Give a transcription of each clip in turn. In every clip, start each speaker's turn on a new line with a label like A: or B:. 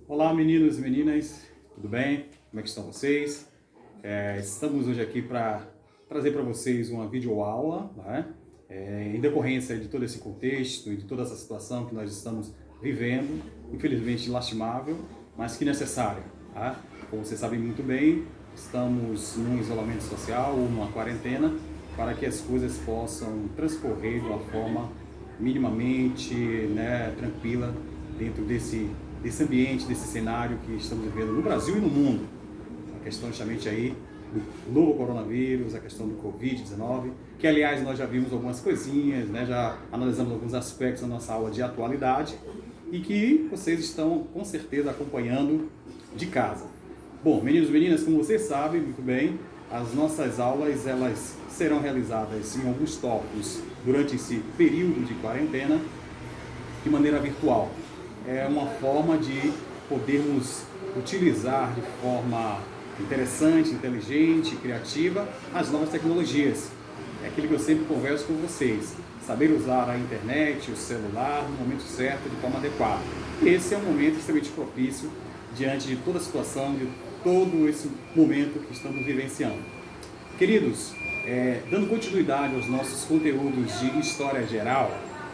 A: Olá, meninos e meninas, tudo bem? Como é que estão vocês? Estamos hoje aqui para trazer para vocês uma videoaula, né? Em decorrência de todo esse contexto e de toda essa situação que nós estamos vivendo, infelizmente lastimável, mas que necessária. Tá? Como vocês sabem muito bem, estamos num isolamento social, uma quarentena, para que as coisas possam transcorrer de uma forma minimamente, né, tranquila dentro desse ambiente, desse cenário que estamos vivendo no Brasil e no mundo. A questão justamente aí do novo coronavírus, a questão do Covid-19, que aliás nós já vimos algumas coisinhas, né, já analisamos alguns aspectos da nossa aula de atualidade e que vocês estão com certeza acompanhando de casa. Bom, meninos e meninas, como vocês sabem muito bem, as nossas aulas elas serão realizadas em alguns tópicos durante esse período de quarentena de maneira virtual. É uma forma de podermos utilizar de forma interessante, inteligente, criativa as novas tecnologias. É aquilo que eu sempre converso com vocês. Saber usar a internet, o celular no momento certo, de forma adequada. E esse é um momento extremamente propício diante de toda a situação, de todo esse momento que estamos vivenciando. Queridos, dando continuidade aos nossos conteúdos de História Geral,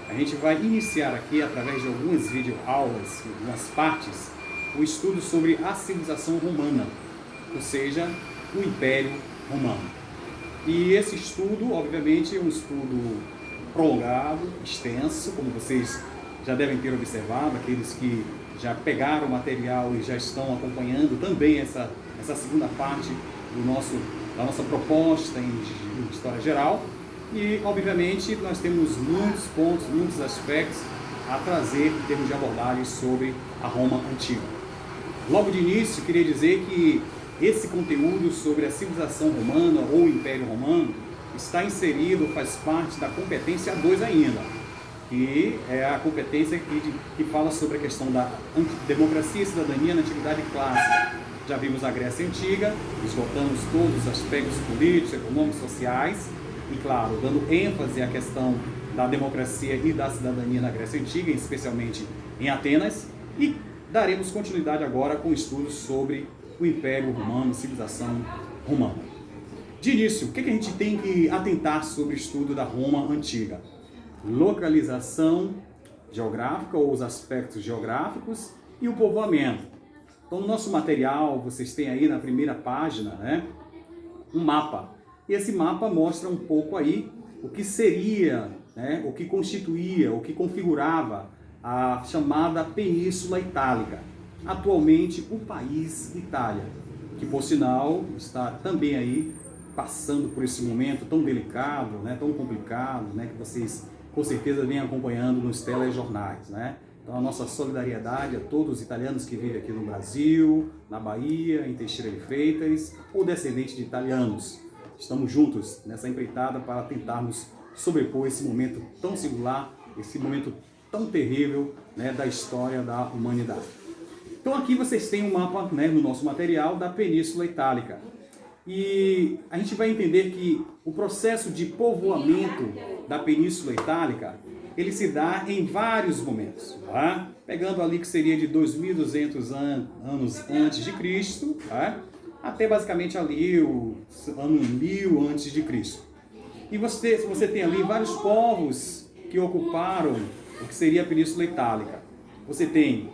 A: a gente vai iniciar aqui, através de algumas videoaulas, algumas partes, o estudo sobre a civilização romana, ou seja, o Império Romano. E esse estudo, obviamente, é um estudo prolongado, extenso, como vocês já devem ter observado, aqueles que já pegaram o material e já estão acompanhando também essa segunda parte da nossa proposta em História Geral. E, obviamente, nós temos muitos pontos, muitos aspectos a trazer em termos de abordagem sobre a Roma Antiga. Logo de início, queria dizer que esse conteúdo sobre a civilização romana ou Império Romano está inserido, faz parte da competência 2 ainda, que é a competência que fala sobre a questão da democracia e cidadania na Antiguidade Clássica. Já vimos a Grécia Antiga, esgotamos todos os aspectos políticos, econômicos, sociais, e claro, dando ênfase à questão da democracia e da cidadania na Grécia Antiga, especialmente em Atenas, e daremos continuidade agora com estudos sobre o Império Romano, civilização romana. De início, o que a gente tem que atentar sobre o estudo da Roma Antiga? Localização geográfica ou os aspectos geográficos e o povoamento. Então, no nosso material, vocês têm aí na primeira página, né, um mapa. E esse mapa mostra um pouco aí o que seria, né, o que constituía, o que configurava a chamada Península Itálica. Atualmente, o país Itália, que por sinal está também aí passando por esse momento tão delicado, né, tão complicado, né, que vocês com certeza vêm acompanhando nos telejornais, né? Então, a nossa solidariedade a todos os italianos que vivem aqui no Brasil, na Bahia, em Teixeira de Freitas, ou descendentes de italianos. Estamos juntos nessa empreitada para tentarmos sobrepor esse momento tão singular, esse momento tão terrível, né, da história da humanidade. Então aqui vocês têm um mapa, né, no nosso material da Península Itálica. E a gente vai entender que o processo de povoamento da Península Itálica, ele se dá em vários momentos. Tá? Pegando ali que seria de 2.200 anos antes de Cristo, tá? Até basicamente ali o ano 1000 antes de Cristo. E você tem ali vários povos que ocuparam o que seria a Península Itálica. Você tem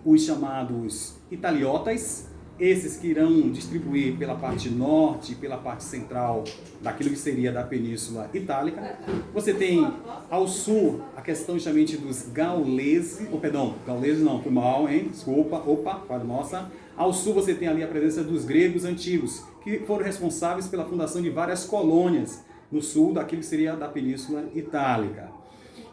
A: os chamados italiotas, esses que irão distribuir pela parte norte e pela parte central daquilo que seria da Península Itálica. Você tem ao sul a questão justamente dos gauleses, gauleses não, foi mal, hein? Desculpa, nossa. Ao sul você tem ali a presença dos gregos antigos, que foram responsáveis pela fundação de várias colônias no sul daquilo que seria da Península Itálica.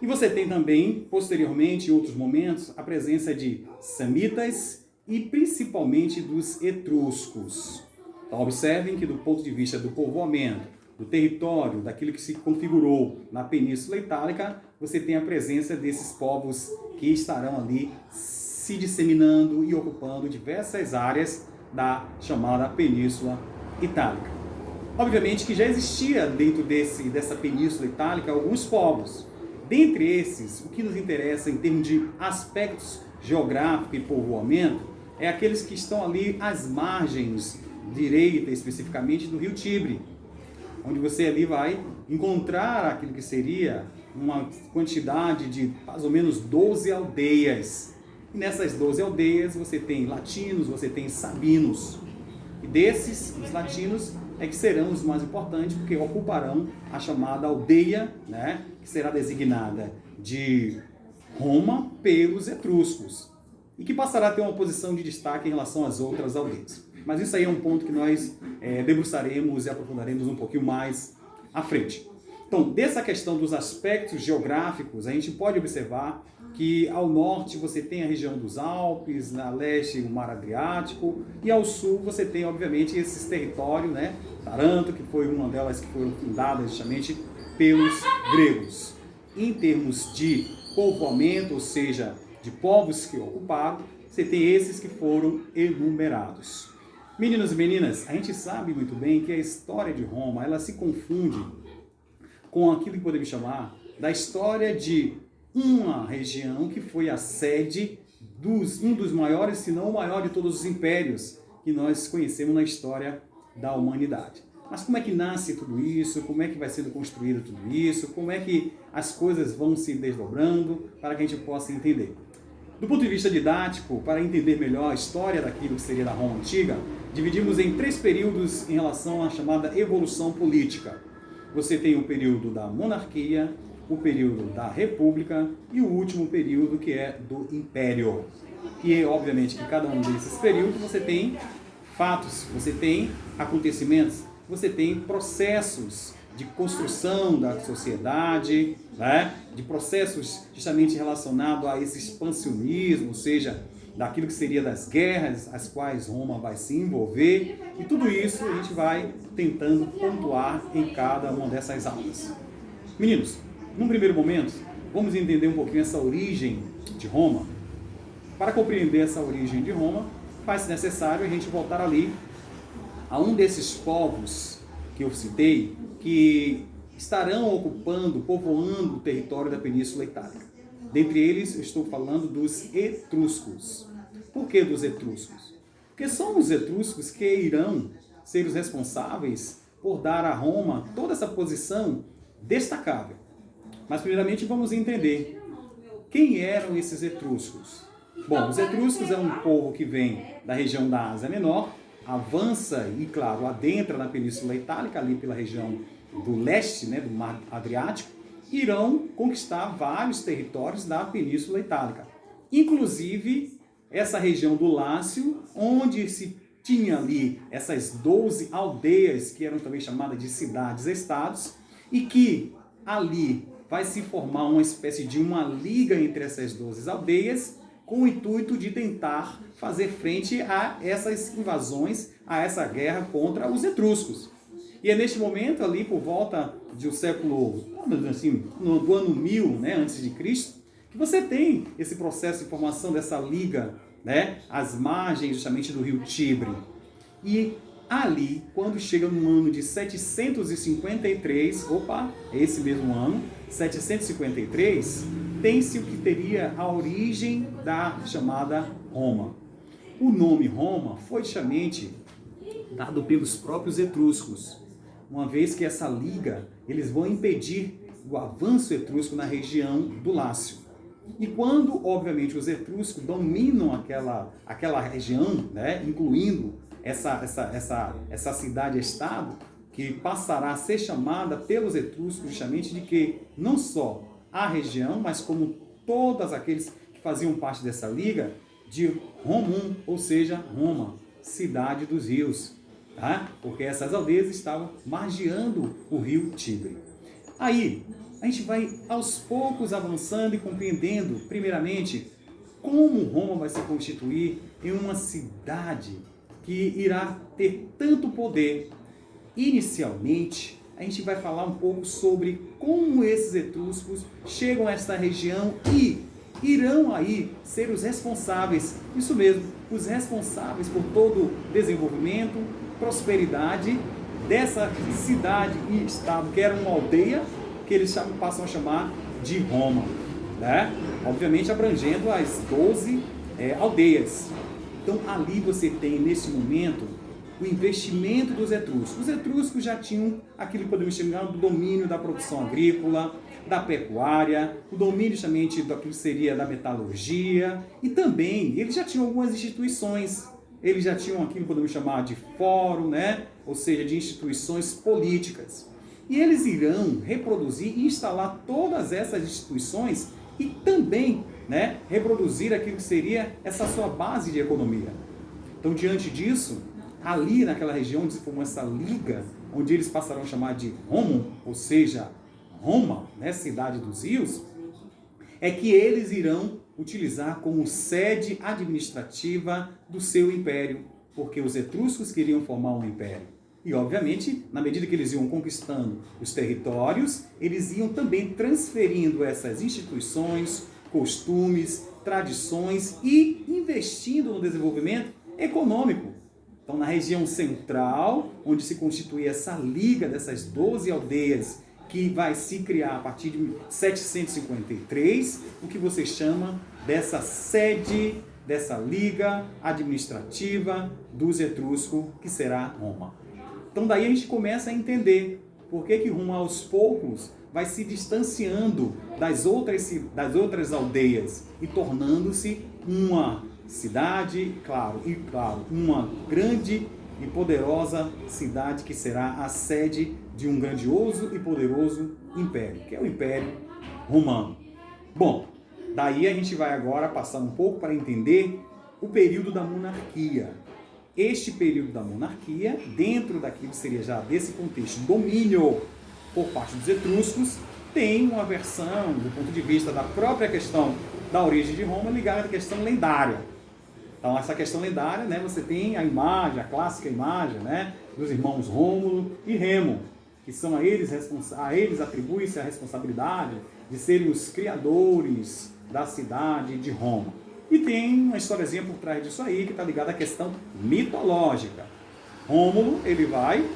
A: E você tem também, posteriormente, em outros momentos, a presença de samitas e principalmente dos etruscos. Então, observem que do ponto de vista do povoamento, do território, daquilo que se configurou na Península Itálica, você tem a presença desses povos que estarão ali se disseminando e ocupando diversas áreas da chamada Península Itálica. Obviamente que já existia dentro dessa Península Itálica alguns povos. Dentre esses, o que nos interessa em termos de aspectos geográfico e povoamento é aqueles que estão ali às margens, direita especificamente, do rio Tibre, onde você ali vai encontrar aquilo que seria uma quantidade de mais ou menos 12 aldeias. E nessas 12 aldeias você tem latinos, você tem sabinos. E desses, os latinos é que serão os mais importantes, porque ocuparão a chamada aldeia, né, que será designada de Roma pelos etruscos, e que passará a ter uma posição de destaque em relação às outras aldeias. Mas isso aí é um ponto que nós debruçaremos e aprofundaremos um pouquinho mais à frente. Então, dessa questão dos aspectos geográficos, a gente pode observar que ao norte você tem a região dos Alpes, a leste o Mar Adriático, e ao sul você tem, obviamente, esses territórios, né? Taranto, que foi uma delas que foram fundadas justamente pelos gregos. Em termos de povoamento, ou seja, de povos que ocuparam, você tem esses que foram enumerados. Meninos e meninas, a gente sabe muito bem que a história de Roma, ela se confunde com aquilo que podemos chamar da história de uma região que foi a sede um dos maiores, se não o maior de todos os impérios que nós conhecemos na história da humanidade. Mas como é que nasce tudo isso? Como é que vai sendo construído tudo isso? Como é que as coisas vão se desdobrando para que a gente possa entender? Do ponto de vista didático, para entender melhor a história daquilo que seria da Roma Antiga, dividimos em 3 períodos em relação à chamada evolução política. Você tem o período da monarquia, o período da república e o último período que é do império. E obviamente que cada um desses períodos você tem fatos, você tem acontecimentos, você tem processos de construção da sociedade, né? De processos justamente relacionados a esse expansionismo, ou seja, daquilo que seria das guerras as quais Roma vai se envolver, e tudo isso a gente vai tentando pontuar em cada uma dessas aulas. Meninos, num primeiro momento, vamos entender um pouquinho essa origem de Roma. Para compreender essa origem de Roma, faz necessário a gente voltar ali a um desses povos que eu citei, que estarão ocupando, povoando o território da Península Itálica. Dentre eles, eu estou falando dos etruscos. Por que dos etruscos? Porque são os etruscos que irão ser os responsáveis por dar a Roma toda essa posição destacável. Mas, primeiramente, vamos entender quem eram esses etruscos. Bom, os etruscos é um povo que vem da região da Ásia Menor, avança e, claro, adentra na Península Itálica, ali pela região do leste, né, do Mar Adriático, irão conquistar vários territórios da Península Itálica. Inclusive, essa região do Lácio, onde se tinha ali essas 12 aldeias, que eram também chamadas de cidades-estados, e que ali vai se formar uma espécie de uma liga entre essas 12 aldeias, com o intuito de tentar fazer frente a essas invasões, a essa guerra contra os etruscos. E é neste momento, ali por volta do século, assim, do ano 1000, né, antes de Cristo, que você tem esse processo de formação dessa liga, né, às margens justamente do rio Tibre. E ali, quando chega no ano de 753, é esse mesmo ano, 753, tem-se o que teria a origem da chamada Roma. O nome Roma foi justamente dado pelos próprios etruscos, uma vez que essa liga, eles vão impedir o avanço etrusco na região do Lácio. E quando, obviamente, os etruscos dominam aquela região, né, incluindo essa cidade-estado, que passará a ser chamada pelos etruscos justamente de que não só a região, mas como todos aqueles que faziam parte dessa liga, de Romum, ou seja, Roma, cidade dos rios, tá? Porque essas aldeias estavam margeando o rio Tibre. Aí, a gente vai aos poucos avançando e compreendendo, primeiramente, como Roma vai se constituir em uma cidade que irá ter tanto poder. Inicialmente, a gente vai falar um pouco sobre como esses etruscos chegam a esta região e irão aí ser os responsáveis, isso mesmo, os responsáveis por todo o desenvolvimento, prosperidade dessa cidade e estado, que era uma aldeia, que eles passam a chamar de Roma, né? Obviamente abrangendo as 12 aldeias. Então ali você tem, nesse momento, o investimento dos etruscos. Os etruscos já tinham aquilo que podemos chamar do domínio da produção agrícola, da pecuária, o domínio justamente daquilo que seria da metalurgia, e também eles já tinham algumas instituições. Eles já tinham aquilo que podemos chamar de fórum, né? Ou seja, de instituições políticas. E eles irão reproduzir e instalar todas essas instituições e também, né, reproduzir aquilo que seria essa sua base de economia. Então, diante disso, ali naquela região onde se formou essa liga, onde eles passaram a chamar de Romum, ou seja, Roma, né, cidade dos rios, é que eles irão utilizar como sede administrativa do seu império, porque os etruscos queriam formar um império. E, obviamente, na medida que eles iam conquistando os territórios, eles iam também transferindo essas instituições, costumes, tradições e investindo no desenvolvimento econômico. Então, na região central, onde se constitui essa liga dessas 12 aldeias, que vai se criar a partir de 753, o que você chama dessa sede, dessa liga administrativa dos etruscos, que será Roma. Então daí a gente começa a entender por que Roma aos poucos vai se distanciando das outras aldeias e tornando-se uma cidade, claro, uma grande e poderosa cidade que será a sede de um grandioso e poderoso império, que é o Império Romano. Bom, daí a gente vai agora passar um pouco para entender o período da monarquia. Este período da monarquia, dentro daquilo que seria já desse contexto, domínio por parte dos etruscos, tem uma versão, do ponto de vista da própria questão da origem de Roma, ligada à questão lendária. Então, essa questão lendária, né, você tem a imagem, a clássica imagem, né, dos irmãos Rômulo e Remo, que são a eles atribui-se a responsabilidade de serem os criadores da cidade de Roma. E tem uma historiazinha por trás disso aí, que está ligada à questão mitológica. Rômulo, ele vai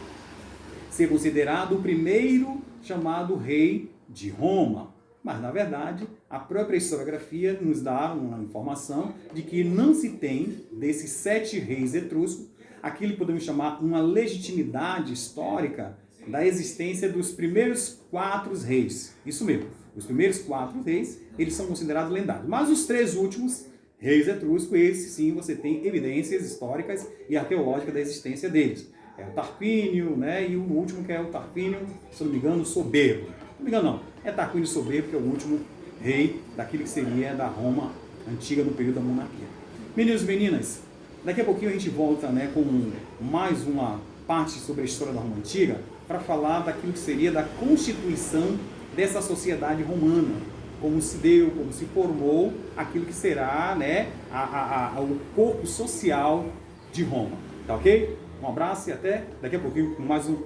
A: ser considerado o primeiro chamado rei de Roma. Mas, na verdade, a própria historiografia nos dá uma informação de que não se tem, desses 7 reis etruscos, aquilo que podemos chamar uma legitimidade histórica da existência dos primeiros 4 reis. Isso mesmo, os primeiros 4 reis, eles são considerados lendários. Mas os 3 últimos reis etruscos, esses sim você tem evidências históricas e arqueológicas da existência deles. É o Tarquínio, né? E o último que é o Tarquínio, se não me engano, Soberbo. Não me engano não, é Tarquínio Soberbo, que é o último rei daquilo que seria da Roma antiga no período da monarquia. Meninos e meninas, daqui a pouquinho a gente volta, né, com mais uma parte sobre a história da Roma Antiga, para falar daquilo que seria da constituição dessa sociedade romana, como se deu, como se formou aquilo que será, né, o corpo social de Roma. Tá ok? Um abraço e até daqui a pouquinho com mais uma